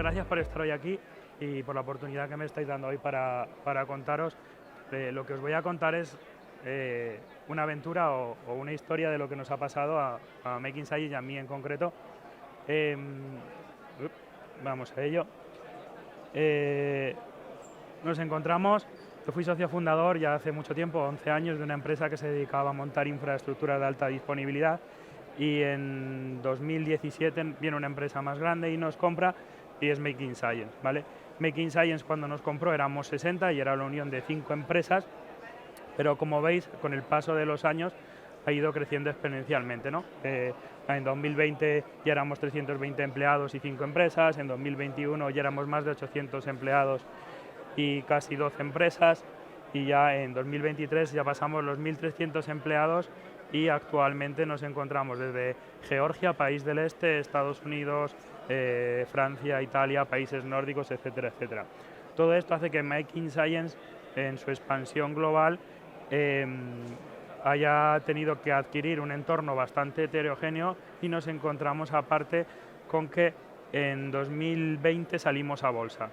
gracias por estar hoy aquí y por la oportunidad que me estáis dando hoy para contaros. Lo que os voy a contar es una aventura o una historia de lo que nos ha pasado a Making Science y a mí en concreto. Vamos a ello. Nos encontramos, yo fui socio fundador ya hace mucho tiempo, 11 años, de una empresa que se dedicaba a montar infraestructuras de alta disponibilidad, y en 2017 viene una empresa más grande y nos compra, y es Making Science, ¿vale? Making Science, cuando nos compró, éramos 60 y era la unión de 5 empresas, pero como veis, con el paso de los años ha ido creciendo exponencialmente, ¿no? En 2020 ya éramos 320 empleados y 5 empresas, en 2021 ya éramos más de 800 empleados y casi 12 empresas, y ya en 2023 ya pasamos los 1.300 empleados y actualmente nos encontramos desde Georgia, país del este, Estados Unidos, Francia, Italia, países nórdicos, etcétera, etcétera. Todo esto hace que Making Science, en su expansión global, haya tenido que adquirir un entorno bastante heterogéneo, y nos encontramos aparte con que en 2020 salimos a bolsa.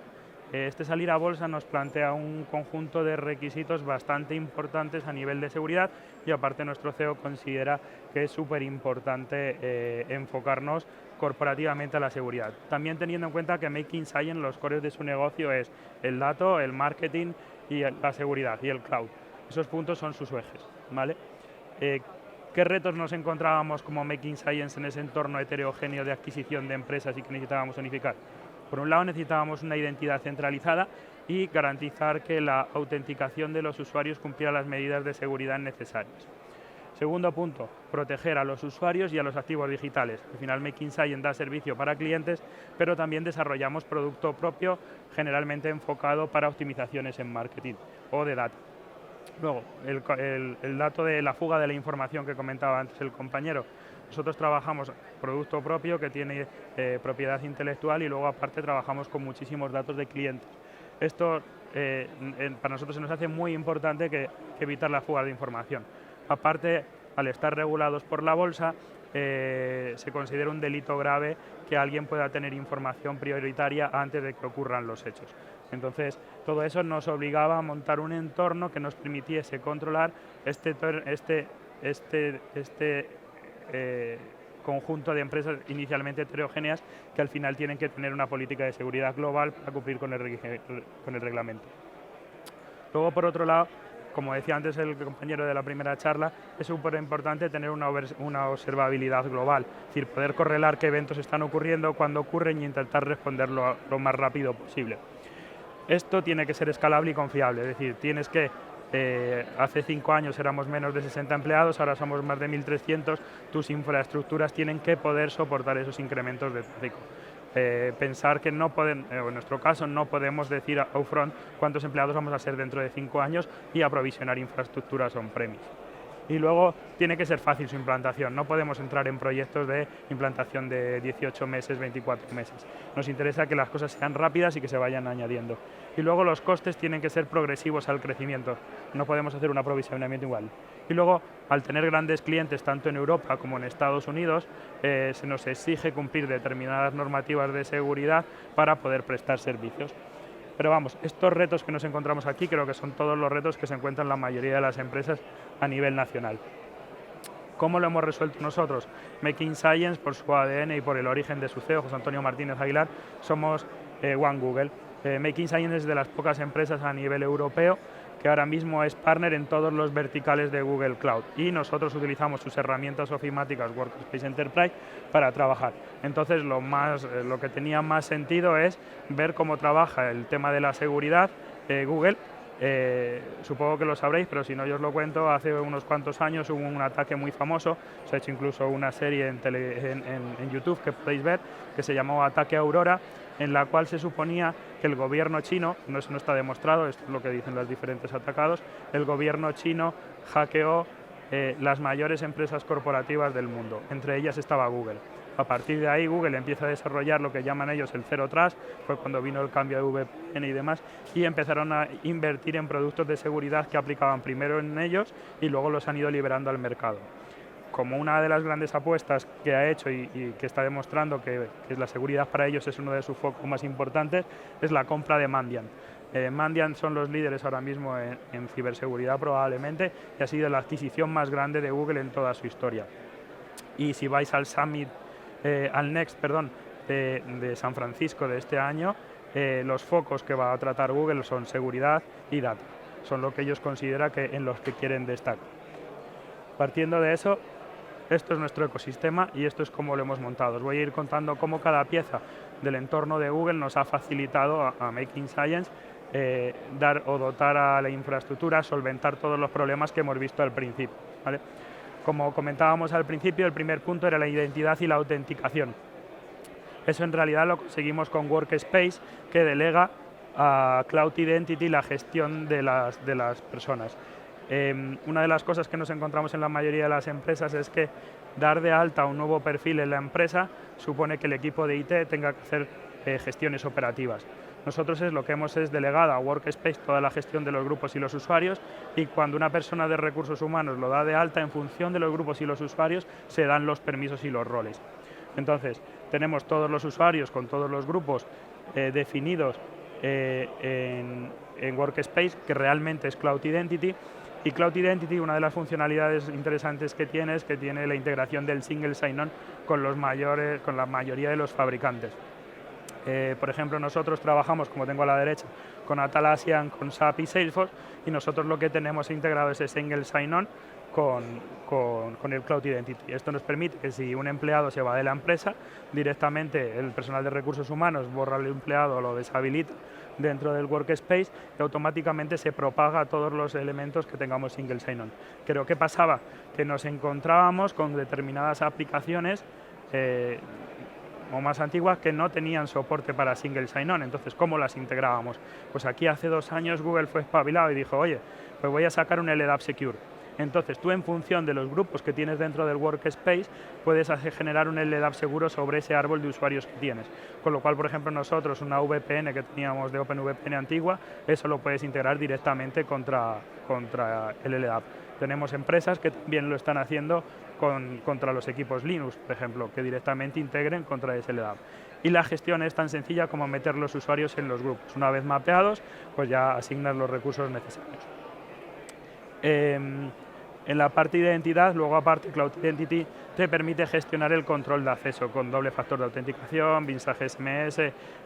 Este salir a bolsa nos plantea un conjunto de requisitos bastante importantes a nivel de seguridad, y aparte nuestro CEO considera que es súper importante enfocarnos corporativamente a la seguridad. También teniendo en cuenta que Making Science, los cores de su negocio es el dato, el marketing y la seguridad y el cloud. Esos puntos son sus ejes, ¿vale? ¿Qué retos nos encontrábamos como Making Science en ese entorno heterogéneo de adquisición de empresas y que necesitábamos unificar? Por un lado, necesitábamos una identidad centralizada y garantizar que la autenticación de los usuarios cumpliera las medidas de seguridad necesarias. Segundo punto, proteger a los usuarios y a los activos digitales. Al final, Making Science da servicio para clientes, pero también desarrollamos producto propio, generalmente enfocado para optimizaciones en marketing o de datos. Luego, el dato de la fuga de la información que comentaba antes el compañero. Nosotros trabajamos producto propio que tiene propiedad intelectual, y luego aparte trabajamos con muchísimos datos de clientes. Esto para nosotros se nos hace muy importante que evitar la fuga de información. Aparte, al estar regulados por la bolsa, se considera un delito grave que alguien pueda tener información prioritaria antes de que ocurran los hechos. Entonces, todo eso nos obligaba a montar un entorno que nos permitiese controlar este conjunto de empresas inicialmente heterogéneas, que al final tienen que tener una política de seguridad global para cumplir con el reglamento. Luego, por otro lado, como decía antes el compañero de la primera charla, es súper importante tener una observabilidad global, es decir, poder correlar qué eventos están ocurriendo, cuándo ocurren, y intentar responderlo lo más rápido posible. Esto tiene que ser escalable y confiable, es decir, tienes que hace 5 años éramos menos de 60 empleados, ahora somos más de 1.300, tus infraestructuras tienen que poder soportar esos incrementos de tráfico. Pensar que no pueden, en nuestro caso, no podemos decir upfront cuántos empleados vamos a ser dentro de 5 años y aprovisionar infraestructuras on-premise. Y luego tiene que ser fácil su implantación, no podemos entrar en proyectos de implantación de 18 meses, 24 meses. Nos interesa que las cosas sean rápidas y que se vayan añadiendo. Y luego los costes tienen que ser progresivos al crecimiento, no podemos hacer un aprovisionamiento igual. Y luego, al tener grandes clientes tanto en Europa como en Estados Unidos, se nos exige cumplir determinadas normativas de seguridad para poder prestar servicios. Pero vamos, estos retos que nos encontramos aquí creo que son todos los retos que se encuentran la mayoría de las empresas a nivel nacional. ¿Cómo lo hemos resuelto nosotros? Making Science, por su ADN y por el origen de su CEO, José Antonio Martínez Aguilar, somos One Google. Making Science es de las pocas empresas a nivel europeo que ahora mismo es partner en todos los verticales de Google Cloud, y nosotros utilizamos sus herramientas ofimáticas Workspace Enterprise para trabajar. Entonces, lo que tenía más sentido es ver cómo trabaja el tema de la seguridad Google. Supongo que lo sabréis, pero si no yo os lo cuento. Hace unos cuantos años hubo un ataque muy famoso, se ha hecho incluso una serie en YouTube que podéis ver, que se llamó Ataque Aurora, en la cual se suponía que el gobierno chino, eso no está demostrado, esto es lo que dicen los diferentes atacados, el gobierno chino hackeó las mayores empresas corporativas del mundo, entre ellas estaba Google. A partir de ahí Google empieza a desarrollar lo que llaman ellos el Zero Trust, fue cuando vino el cambio de VPN y demás, y empezaron a invertir en productos de seguridad que aplicaban primero en ellos y luego los han ido liberando al mercado. como una de las grandes apuestas que ha hecho y que está demostrando que la seguridad para ellos es uno de sus focos más importantes, es la compra de Mandiant. Mandiant son los líderes ahora mismo en ciberseguridad probablemente, y ha sido la adquisición más grande de Google en toda su historia. Y si vais al Summit, al Next, perdón, de San Francisco de este año, los focos que va a tratar Google son seguridad y data. Son lo que ellos consideran que en los que quieren destacar. Partiendo de eso, esto es nuestro ecosistema y esto es cómo lo hemos montado. Os voy a ir contando cómo cada pieza del entorno de Google nos ha facilitado a Making Science dar o dotar a la infraestructura, solventar todos los problemas que hemos visto al principio, ¿vale? Como comentábamos al principio, el primer punto era la identidad y la autenticación. Eso en realidad lo conseguimos con Workspace, que delega a Cloud Identity la gestión de las personas. Una de las cosas que nos encontramos en la mayoría de las empresas es que dar de alta un nuevo perfil en la empresa supone que el equipo de IT tenga que hacer gestiones operativas. Nosotros lo que hemos es delegado a Workspace toda la gestión de los grupos y los usuarios, y cuando una persona de recursos humanos lo da de alta, en función de los grupos y los usuarios se dan los permisos y los roles. Entonces, tenemos todos los usuarios con todos los grupos definidos en Workspace, que realmente es Cloud Identity. Y Cloud Identity, una de las funcionalidades interesantes que tiene es que tiene la integración del Single Sign-On con la mayoría de los fabricantes. Por ejemplo, nosotros trabajamos, como tengo a la derecha, con Atlassian, con SAP y Salesforce, y nosotros lo que tenemos integrado es ese Single Sign-On con el Cloud Identity. Esto nos permite que si un empleado se va de la empresa, directamente el personal de recursos humanos borra al empleado o lo deshabilita dentro del Workspace y automáticamente se propaga a todos los elementos que tengamos Single Sign-On. Creo que pasaba que nos encontrábamos con determinadas aplicaciones o más antiguas que no tenían soporte para Single Sign-On. Entonces, ¿cómo las integrábamos? Pues aquí hace 2 años Google fue espabilado y dijo, oye, pues voy a sacar un LDAP Secure. Entonces, tú en función de los grupos que tienes dentro del Workspace, puedes generar un LDAP seguro sobre ese árbol de usuarios que tienes. Con lo cual, por ejemplo, nosotros, una VPN que teníamos de OpenVPN antigua, eso lo puedes integrar directamente contra el LDAP. Tenemos empresas que también lo están haciendo contra los equipos Linux, por ejemplo, que directamente integren contra ese LDAP. Y la gestión es tan sencilla como meter los usuarios en los grupos. Una vez mapeados, pues ya asignas los recursos necesarios. En la parte de identidad, luego aparte Cloud Identity te permite gestionar el control de acceso con doble factor de autenticación, mensaje SMS,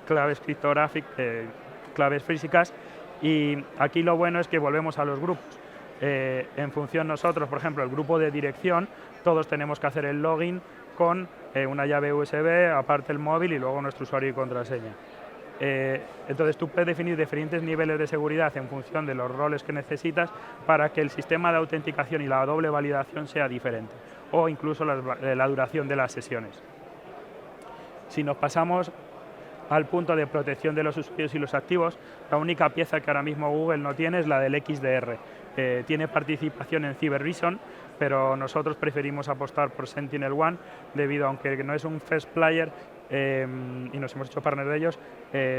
claves criptográficas, claves físicas, y aquí lo bueno es que volvemos a los grupos. En función nosotros, por ejemplo, el grupo de dirección, todos tenemos que hacer el login con una llave USB, aparte el móvil y luego nuestro usuario y contraseña. Entonces tú puedes definir diferentes niveles de seguridad en función de los roles que necesitas para que el sistema de autenticación y la doble validación sea diferente, o incluso la duración de las sesiones. Si nos pasamos al punto de protección de los usuarios y los activos, la única pieza que ahora mismo Google no tiene es la del XDR. Tiene participación en Cyber Reason, pero nosotros preferimos apostar por SentinelOne debido a, aunque no es un first player, y nos hemos hecho partner de ellos,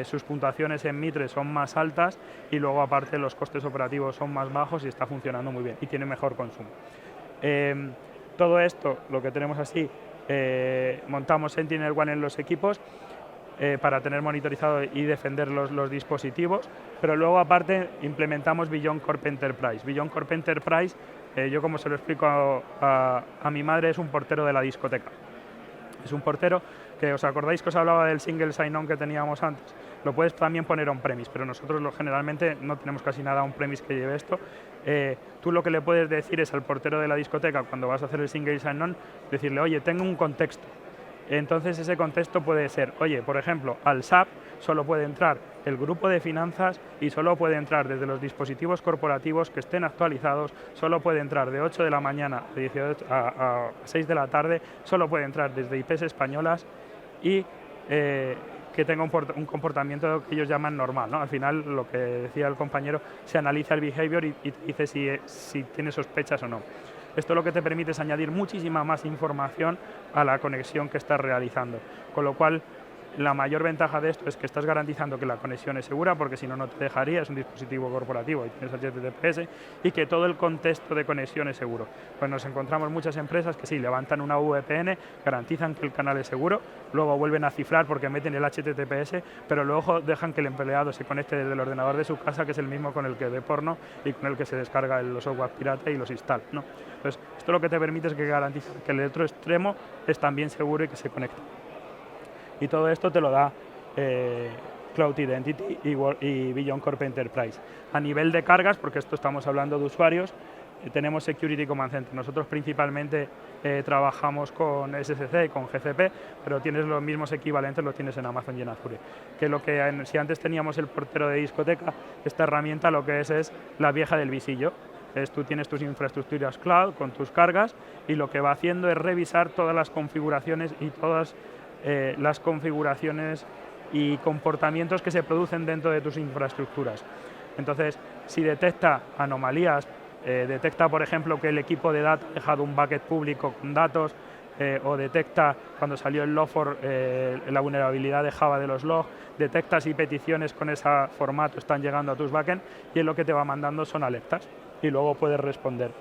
sus puntuaciones en Mitre son más altas y luego aparte los costes operativos son más bajos y está funcionando muy bien y tiene mejor consumo. Todo esto, lo que tenemos así, montamos SentinelOne en los equipos para tener monitorizado y defender los dispositivos, pero luego aparte implementamos Beyond Corp Enterprise. Beyond Corp Enterprise, yo como se lo explico a mi madre, es un portero de la discoteca. Es un portero que, ¿os acordáis que os hablaba del single sign-on que teníamos antes? Lo puedes también poner on-premise, pero nosotros generalmente no tenemos casi nada on-premise que lleve esto. Tú lo que le puedes decir es al portero de la discoteca, cuando vas a hacer el single sign-on, decirle, oye, tengo un contexto. Entonces ese contexto puede ser, oye, por ejemplo, al SAP solo puede entrar el grupo de finanzas y solo puede entrar desde los dispositivos corporativos que estén actualizados, solo puede entrar de 8 de la mañana a 6 de la tarde, solo puede entrar desde IPs españolas y que tenga un comportamiento que ellos llaman normal, ¿no? Al final, lo que decía el compañero, se analiza el behavior y dice si tiene sospechas o no. Esto lo que te permite es añadir muchísima más información a la conexión que estás realizando, con lo cual la mayor ventaja de esto es que estás garantizando que la conexión es segura, porque si no, no te dejaría, es un dispositivo corporativo y tienes HTTPS, y que todo el contexto de conexión es seguro. Pues nos encontramos muchas empresas que sí, levantan una VPN, garantizan que el canal es seguro, luego vuelven a cifrar porque meten el HTTPS, pero luego dejan que el empleado se conecte desde el ordenador de su casa, que es el mismo con el que ve porno y con el que se descarga los software pirata y los instala, ¿no? Entonces, esto lo que te permite es que garantice que el otro extremo es también seguro y que se conecta. Y todo esto te lo da Cloud Identity y Beyond Corp Enterprise. A nivel de cargas, porque esto estamos hablando de usuarios, tenemos Security Command Center. Nosotros principalmente trabajamos con SCC y con GCP, pero tienes los mismos equivalentes, los tienes en Amazon y en Azure. Si antes teníamos el portero de discoteca, esta herramienta lo que es la vieja del visillo. Tú tienes tus infraestructuras cloud con tus cargas y lo que va haciendo es revisar todas las configuraciones y todas las configuraciones y comportamientos que se producen dentro de tus infraestructuras. Entonces, si detecta anomalías, detecta, por ejemplo, que el equipo de data ha dejado un bucket público con datos, o detecta cuando salió el Log4 la vulnerabilidad de Java de los logs, detecta si peticiones con ese formato están llegando a tus backends, y lo que te va mandando son alertas y luego puedes responder.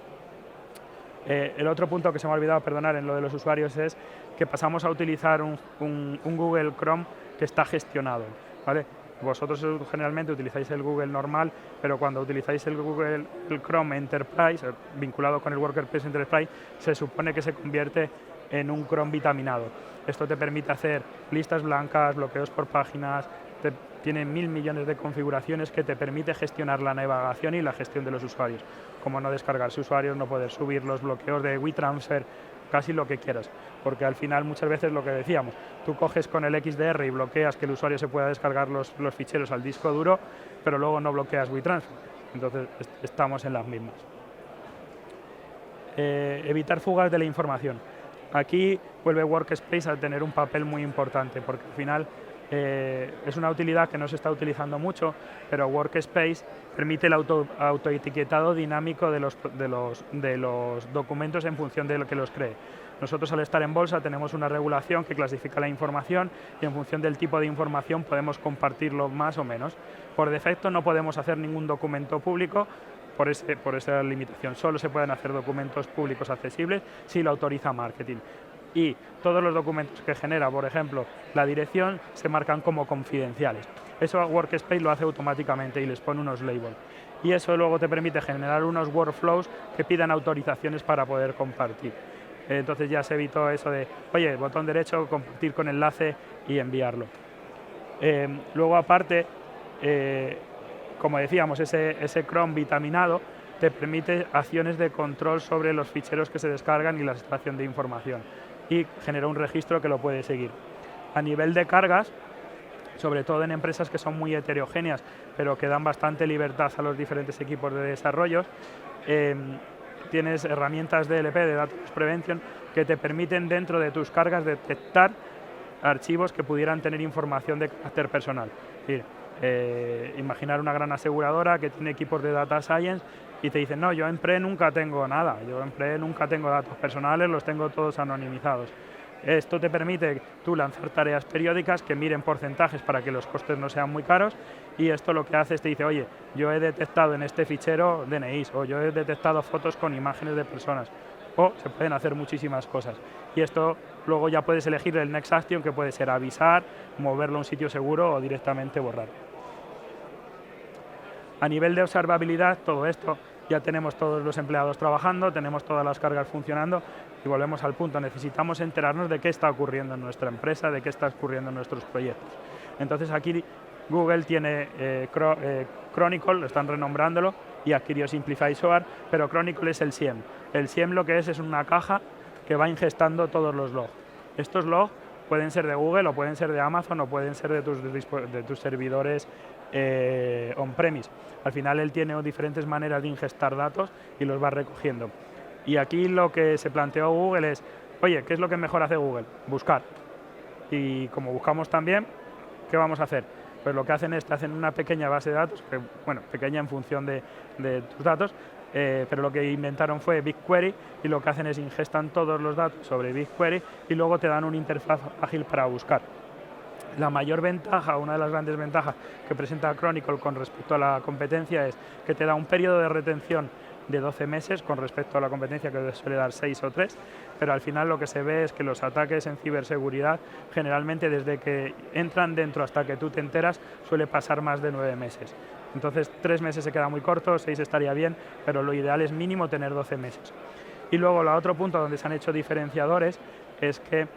El otro punto que se me ha olvidado, perdonar, en lo de los usuarios es que pasamos a utilizar un Google Chrome que está gestionado, ¿vale? Vosotros generalmente utilizáis el Google normal, pero cuando utilizáis el Chrome Enterprise, vinculado con el WorkerPlace Enterprise, se supone que se convierte en un Chrome vitaminado. Esto te permite hacer listas blancas, bloqueos por páginas, tiene 1000 millones de configuraciones que te permite gestionar la navegación y la gestión de los usuarios, como no descargarse usuarios, no poder subir los bloqueos de WeTransfer, casi lo que quieras, porque al final muchas veces lo que decíamos, tú coges con el XDR y bloqueas que el usuario se pueda descargar los ficheros al disco duro, pero luego no bloqueas WeTransfer, entonces estamos en las mismas. Evitar fugas de la información. Aquí vuelve Workspace a tener un papel muy importante, porque al final es una utilidad que no se está utilizando mucho, pero Workspace permite el autoetiquetado dinámico de los documentos en función de lo que los cree. Nosotros, al estar en bolsa, tenemos una regulación que clasifica la información y en función del tipo de información podemos compartirlo más o menos. Por defecto no podemos hacer ningún documento público por esa limitación. Solo se pueden hacer documentos públicos accesibles si lo autoriza marketing. Y todos los documentos que genera, por ejemplo, la dirección, se marcan como confidenciales. Eso Workspace lo hace automáticamente y les pone unos labels. Y eso luego te permite generar unos workflows que pidan autorizaciones para poder compartir. Entonces ya se evitó eso de, oye, botón derecho, compartir con enlace y enviarlo. Luego, aparte, como decíamos, ese Chrome vitaminado te permite acciones de control sobre los ficheros que se descargan y la extracción de información, y genera un registro que lo puede seguir. A nivel de cargas, sobre todo en empresas que son muy heterogéneas, pero que dan bastante libertad a los diferentes equipos de desarrollo, tienes herramientas DLP, de Data Loss Prevention, que te permiten dentro de tus cargas detectar archivos que pudieran tener información de carácter personal. Es decir, imaginar una gran aseguradora que tiene equipos de Data Science y te dicen, no, yo en PRE nunca tengo nada, yo en PRE nunca tengo datos personales, los tengo todos anonimizados. Esto te permite tú lanzar tareas periódicas que miren porcentajes para que los costes no sean muy caros, y esto lo que hace es te dice, oye, yo he detectado en este fichero DNIs, o yo he detectado fotos con imágenes de personas, o se pueden hacer muchísimas cosas. Y esto luego ya puedes elegir el next action, que puede ser avisar, moverlo a un sitio seguro o directamente borrar. A nivel de observabilidad, todo esto, ya tenemos todos los empleados trabajando, tenemos todas las cargas funcionando, y volvemos al punto, necesitamos enterarnos de qué está ocurriendo en nuestra empresa, de qué está ocurriendo en nuestros proyectos. Entonces aquí Google tiene Chronicle, lo están renombrándolo, y adquirió Simplify SOAR, pero Chronicle es el SIEM. El SIEM lo que es una caja que va ingestando todos los logs. Estos logs pueden ser de Google, o pueden ser de Amazon, o pueden ser de tus servidores on-premise. Al final él tiene diferentes maneras de ingestar datos y los va recogiendo. Y aquí lo que se planteó Google es, oye, ¿qué es lo que mejor hace Google? Buscar. Y como buscamos también, ¿qué vamos a hacer? Pues lo que hacen es, te hacen una pequeña base de datos, que, bueno, pequeña en función de tus datos, pero lo que inventaron fue BigQuery, y lo que hacen es ingestan todos los datos sobre BigQuery y luego te dan una interfaz ágil para buscar. La mayor ventaja, una de las grandes ventajas que presenta Chronicle con respecto a la competencia es que te da un periodo de retención de 12 meses con respecto a la competencia que suele dar 6 o 3, pero al final lo que se ve es que los ataques en ciberseguridad generalmente desde que entran dentro hasta que tú te enteras suele pasar más de 9 meses. Entonces 3 meses se queda muy corto, 6 estaría bien, pero lo ideal es mínimo tener 12 meses. Y luego el otro punto donde se han hecho diferenciadores es que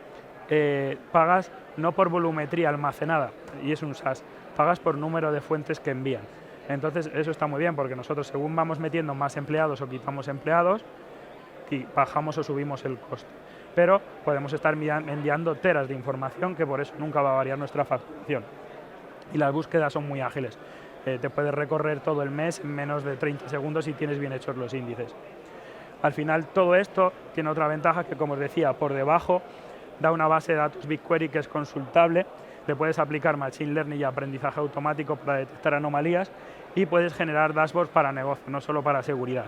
pagas no por volumetría almacenada, y es un SaaS, pagas por número de fuentes que envían. Entonces eso está muy bien porque nosotros según vamos metiendo más empleados o quitamos empleados, y bajamos o subimos el coste. Pero podemos estar enviando teras de información que por eso nunca va a variar nuestra facturación. Y las búsquedas son muy ágiles. Te puedes recorrer todo el mes en menos de 30 segundos si tienes bien hechos los índices. Al final todo esto tiene otra ventaja que, como os decía, por debajo da una base de datos BigQuery que es consultable, le puedes aplicar Machine Learning y aprendizaje automático para detectar anomalías y puedes generar dashboards para negocio, no solo para seguridad.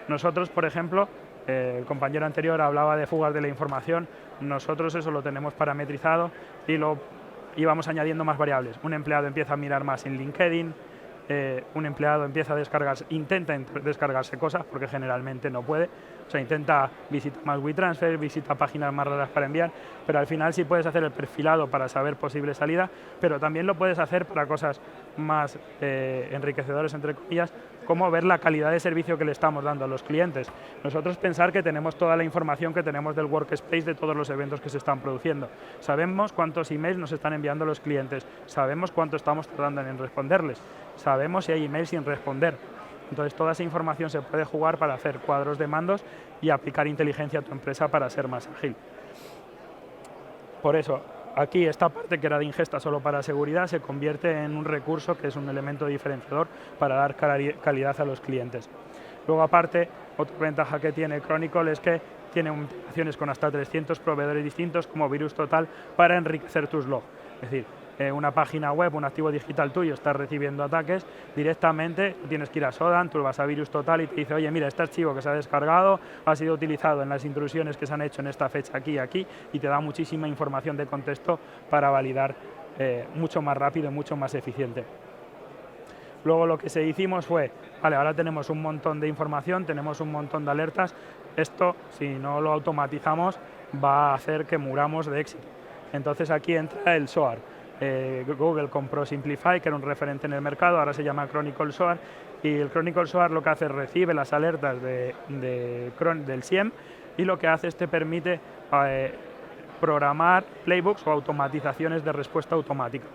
Nosotros, por ejemplo, el compañero anterior hablaba de fugas de la información, nosotros eso lo tenemos parametrizado y vamos añadiendo más variables. Un empleado empieza a mirar más en LinkedIn, un empleado empieza a intenta descargarse cosas porque generalmente no puede, o sea, intenta visitar más WeTransfer, visita páginas más raras para enviar, pero al final sí puedes hacer el perfilado para saber posible salida, pero también lo puedes hacer para cosas más enriquecedoras, entre comillas, como ver la calidad de servicio que le estamos dando a los clientes. Nosotros pensar que tenemos toda la información que tenemos del workspace de todos los eventos que se están produciendo. Sabemos cuántos emails nos están enviando los clientes, sabemos cuánto estamos tardando en responderles, sabemos si hay emails sin responder. Entonces toda esa información se puede jugar para hacer cuadros de mandos y aplicar inteligencia a tu empresa para ser más ágil. Por eso, aquí esta parte que era de ingesta solo para seguridad se convierte en un recurso que es un elemento diferenciador para dar calidad a los clientes. Luego aparte, otra ventaja que tiene Chronicle es que tiene integraciones con hasta 300 proveedores distintos como VirusTotal para enriquecer tus logs. Es decir, una página web, un activo digital tuyo está recibiendo ataques, directamente tienes que ir a Sodan, tú vas a VirusTotal y te dice, oye, mira, este archivo que se ha descargado ha sido utilizado en las intrusiones que se han hecho en esta fecha aquí y aquí, y te da muchísima información de contexto para validar mucho más rápido y mucho más eficiente. Luego lo que hicimos fue, vale, ahora tenemos un montón de información, tenemos un montón de alertas, esto si no lo automatizamos va a hacer que muramos de éxito. Entonces aquí entra el SOAR. Google compró Simplify, que era un referente en el mercado, ahora se llama Chronicle SOAR, y el Chronicle SOAR lo que hace es recibe las alertas del SIEM y lo que hace es te permite programar playbooks o automatizaciones de respuesta automática.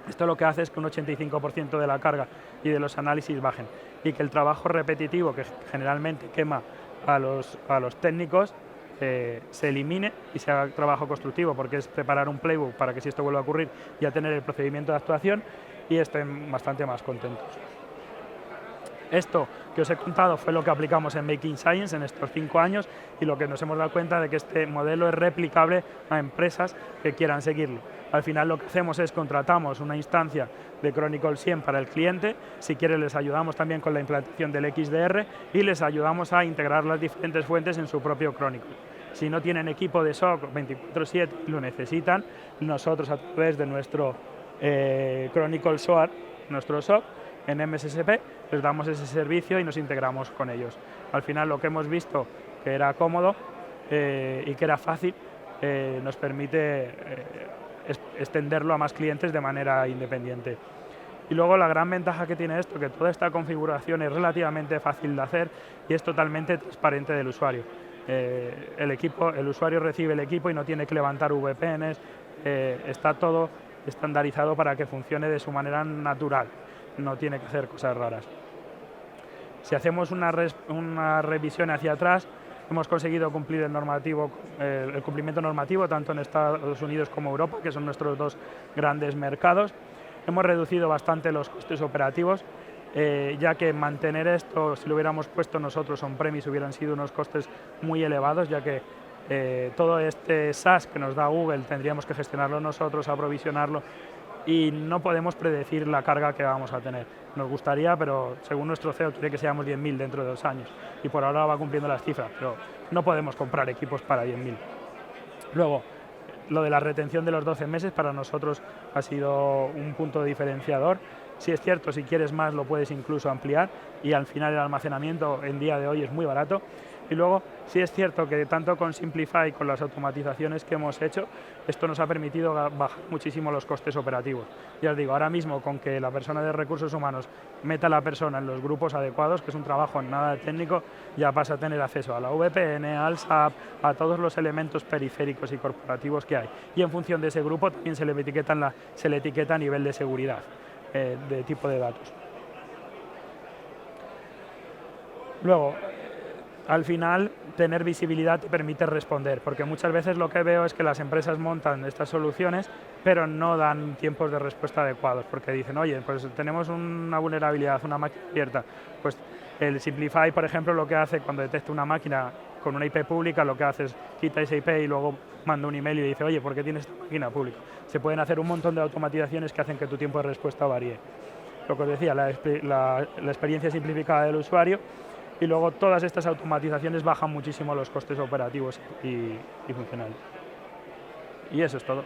Esto lo que hace es que un 85% de la carga y de los análisis bajen y que el trabajo repetitivo que generalmente quema a los técnicos se elimine y se haga trabajo constructivo, porque es preparar un playbook para que si esto vuelva a ocurrir ya tener el procedimiento de actuación y estén bastante más contentos. Esto que os he contado fue lo que aplicamos en Making Science en estos 5 años y lo que nos hemos dado cuenta de que este modelo es replicable a empresas que quieran seguirlo. Al final lo que hacemos es contratamos una instancia de Chronicle 100 para el cliente, si quiere les ayudamos también con la implantación del XDR y les ayudamos a integrar las diferentes fuentes en su propio Chronicle. Si no tienen equipo de SOC 24/7 y lo necesitan, nosotros a través de nuestro Chronicle SOAR, nuestro SOC, en MSSP, les damos ese servicio y nos integramos con ellos. Al final lo que hemos visto que era cómodo y que era fácil, nos permite extenderlo a más clientes de manera independiente. Y luego la gran ventaja que tiene esto, que toda esta configuración es relativamente fácil de hacer y es totalmente transparente del usuario. El usuario recibe el equipo y no tiene que levantar VPNs, está todo estandarizado para que funcione de su manera natural, no tiene que hacer cosas raras. Si hacemos una revisión hacia atrás, hemos conseguido cumplir el cumplimiento normativo tanto en Estados Unidos como Europa, que son nuestros dos grandes mercados. Hemos reducido bastante los costes operativos, ya que mantener esto, si lo hubiéramos puesto nosotros on-premise, hubieran sido unos costes muy elevados, ya que todo este SaaS que nos da Google tendríamos que gestionarlo nosotros, aprovisionarlo, y no podemos predecir la carga que vamos a tener. Nos gustaría, pero según nuestro CEO quiere que seamos 10.000 dentro de 2 años y por ahora va cumpliendo las cifras, pero no podemos comprar equipos para 10.000. Luego, lo de la retención de los 12 meses para nosotros ha sido un punto diferenciador. Si es cierto, si quieres más lo puedes incluso ampliar y al final el almacenamiento en día de hoy es muy barato. Y luego, sí es cierto que tanto con Simplify, con las automatizaciones que hemos hecho, esto nos ha permitido bajar muchísimo los costes operativos. Ya os digo, ahora mismo con que la persona de recursos humanos meta a la persona en los grupos adecuados, que es un trabajo nada técnico, ya pasa a tener acceso a la VPN, al SAP, a todos los elementos periféricos y corporativos que hay. Y en función de ese grupo también se le etiqueta a nivel de seguridad, de tipo de datos. Luego, al final, tener visibilidad te permite responder, porque muchas veces lo que veo es que las empresas montan estas soluciones, pero no dan tiempos de respuesta adecuados, porque dicen, oye, pues tenemos una vulnerabilidad, una máquina abierta. Pues el Simplify, por ejemplo, lo que hace cuando detecta una máquina con una IP pública, lo que hace es quita esa IP y luego manda un email y dice, oye, ¿por qué tienes esta máquina pública? Se pueden hacer un montón de automatizaciones que hacen que tu tiempo de respuesta varíe. Lo que os decía, la experiencia simplificada del usuario. Y luego todas estas automatizaciones bajan muchísimo los costes operativos y funcionales. Y eso es todo.